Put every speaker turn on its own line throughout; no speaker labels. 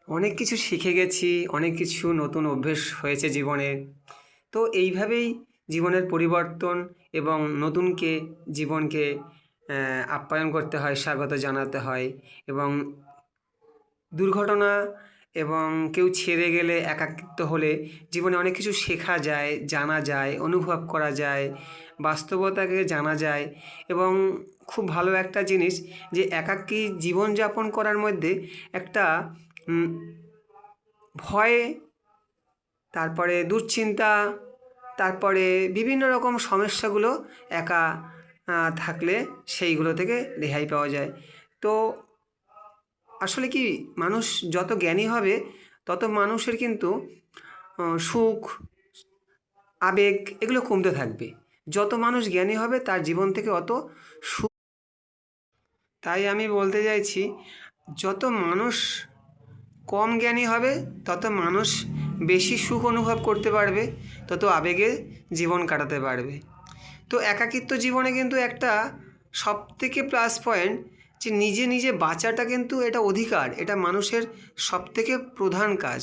অনেক কিছু শিখে গেছি, অনেক কিছু নতুন অভ্যেস হয়েছে জীবনে। তো এইভাবেই জীবনের পরিবর্তন এবং নতুনকে জীবনকে আপ্যায়ন করতে হয়, স্বাগত জানাতে হয় এবং দুর্ঘটনা এবং কেউ ছেড়ে গেলে, একাকিত্ব হলে জীবনে অনেক কিছু শেখা যায়, জানা যায়, অনুভব করা যায়, বাস্তবতাকে জানা যায় এবং খুব ভালো একটা জিনিস যে একাকী জীবনযাপন করার মধ্যে একটা উম, ভয়, তারপরে দুশ্চিন্তা, তারপরে বিভিন্ন রকম সমস্যাগুলো একা থাকলে সেইগুলো থেকে রেহাই পাওয়া যায়। তো আসলে কি, মানুষ যত জ্ঞানী হবে তত মানুষের কিন্তু সুখ, আবেগ এগুলো কমতে থাকবে। যত মানুষ জ্ঞানী হবে তার জীবন থেকে অত সুখ। তাই আমি বলতে চাইছি, যত মানুষ কম জ্ঞানী হবে তত মানুষ বেশি সুখ অনুভব করতে পারবে, তত আবেগে জীবন কাটাতে পারবে। তো একাকিত্ব জীবনে কিন্তু একটা সবথেকে প্লাস পয়েন্ট, যে নিজে নিজে বাঁচাটা কিন্তু এটা অধিকার, এটা মানুষের সবথেকে প্রধান কাজ।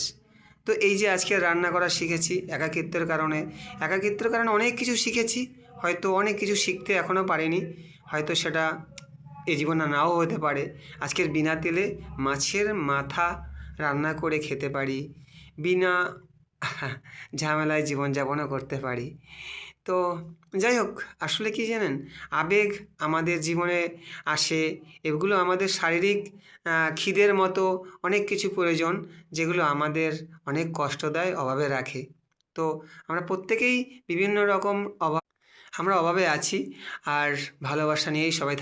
তো এই যে আজকে রান্না করা শিখেছি একাকিত্বের কারণে অনেক কিছু শিখেছি, হয়তো অনেক কিছু শিখতে এখনও পারিনি, হয়তো সেটা এ জীবনে নাও হতে পারে। আজকের বিনা তেলে মাছের মাথা রান্না করে খেতে পারি, বিনা ঝামেলায় জীবনযাপনও করতে পারি। তো যাই হোক, আসলে কি জানেন, আবেগ আমাদের জীবনে আসে, এগুলো আমাদের শারীরিক খিদের মতো অনেক কিছু প্রয়োজন, যেগুলো আমাদের অনেক কষ্ট দেয়, অভাবে রাখে। তো আমরা প্রত্যেকেই বিভিন্ন রকম আমরা অভাবে আছি, আর ভালোবাসা নিয়েই সবাই